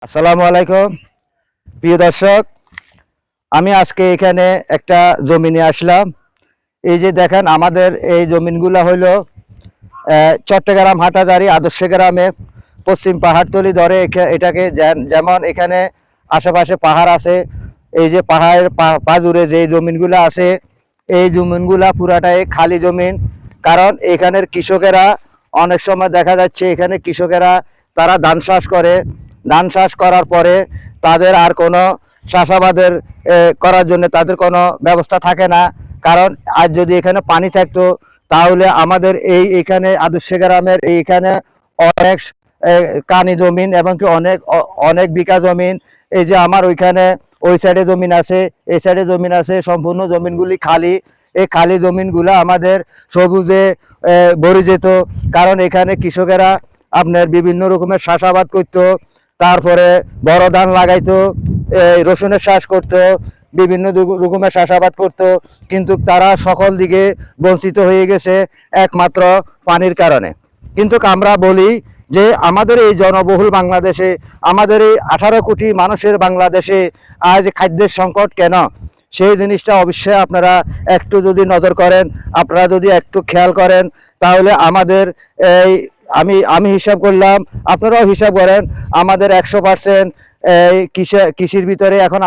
আসসালামু আলাইকুম প্রিয় দর্শক, আমি আজকে এখানে একটা জমি নিয়ে আসলাম। এই যে দেখেন, আমাদের এই জমিনগুলো হইলো চট্টগ্রাম হাটাজারি আদর্শ গ্রামে পশ্চিম পাহাড়তলি ধরে এটাকে যেমন এখানে আশেপাশে পাহাড় আছে। এই যে পাহাড়ের পাজুরে যে জমিনগুলো আছে, এই জমিনগুলা পুরাটাই খালি জমিন। কারণ এখানের কৃষকেরা অনেক সময় দেখা যাচ্ছে এখানে কৃষকেরা তারা ধান চাষ করে। ধান চাষ করার পরে তাদের আর কোনো চাষাবাদের করার জন্য তাদের কোনো ব্যবস্থা থাকে না। কারণ আজ যদি এখানে পানি থাকতো তাহলে আমাদের এখানে আদর্শ গ্রামের এইখানে অনেক কানি জমিন এবং কি অনেক অনেক বিঘা জমিন। এই যে আমার ওইখানে ওই সাইডে জমিন আছে, এই সাইডে জমিন আছে, সম্পূর্ণ জমিনগুলি খালি। এই খালি জমিনগুলো আমাদের সবুজে ভরে যেত। কারণ এখানে কৃষকেরা আপনার বিভিন্ন রকমের চাষাবাদ করতো, তারপরে বড় ধান লাগাইতো, রসুনের চাষ করতো, বিভিন্ন রকমের চাষাবাদ করতো। কিন্তু তারা সকল দিকে বঞ্চিত হয়ে গেছে একমাত্র পানির কারণে। কিন্তু আমরা বলি যে আমাদের এই জনবহুল বাংলাদেশে, আমাদের এই 18 কোটি মানুষের বাংলাদেশে আজ খাদ্যের সংকট কেন? সেই জিনিসটা অবশ্যই আপনারা একটু যদি নজর করেন, আপনারা যদি একটু খেয়াল করেন, তাহলে আমাদের এই আমি হিসাব করলাম, আপনারাও হিসাব করেন, আমাদের 100% এই কৃষির ভিতরে এখন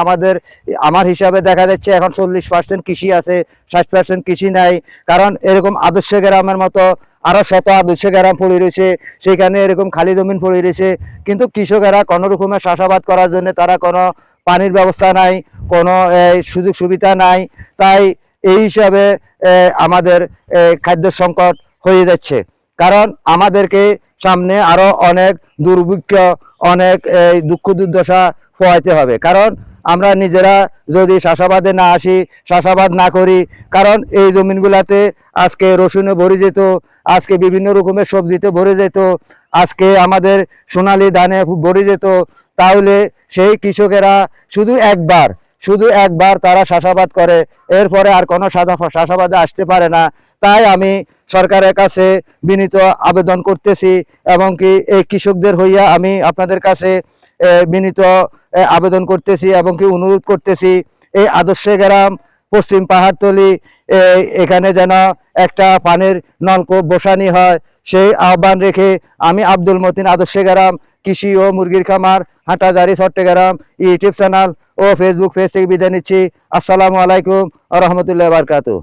আমার হিসাবে দেখা যাচ্ছে এখন 40% কৃষি আছে, 60% কৃষি নাই। কারণ এরকম আদর্শ গ্রামের মতো আরো শত আদর্শ গ্রাম পড়ে রয়েছে, সেখানে এরকম খালি জমিন পড়ে রয়েছে। কিন্তু কৃষকেরা কোনো রকমের চাষাবাদ করার জন্য তারা কোনো পানির ব্যবস্থা নাই, কোনো সুযোগ সুবিধা নাই। তাই এই হিসাবে আমাদের খাদ্য সংকট হয়ে যাচ্ছে। কারণ আমাদেরকে সামনে আরো অনেক দুর্ভিক্ষ, অনেক দুঃখ দুর্দশা পোহাইতে হবে। কারণ আমরা নিজেরা যদি চাষাবাদে না আসি, চাষাবাদ না করি, কারণ এই জমিনগুলাতে আজকে রসুনে ভরে যেত, আজকে বিভিন্ন রকমের সবজিতে ভরে যেত, আজকে আমাদের সোনালী ধানে ভরে যেত। তাহলে সেই কৃষকেরা শুধু একবার তারা চাষাবাদ করে, এরপরে আর কোনো চাষাবাদে আসতে পারে না। তাই আমি সরকারের কাছে বিনীত আবেদন করতেছি এবং কি এই কৃষকদের হইয়া আমি আপনাদের কাছে বিনীত আবেদন করতেছি এবং কি অনুরোধ করতেছি, এই আদর্শ গ্রাম পশ্চিম পাহাড়তলি এখানে যেন একটা পানির নলকূপ বসানি হয়, সেই আহ্বান রেখে আমি আব্দুল মতিন আদর্শ গ্রাম কৃষি ও মুরগির খামার হাটাজারি চট্টগ্রাম ইউটিউব চ্যানেল ও ফেসবুক পেজ থেকে বিদায় নিচ্ছি। আসসালামু আলাইকুম ওয়া রাহমাতুল্লাহি ওয়া বারাকাতুহু।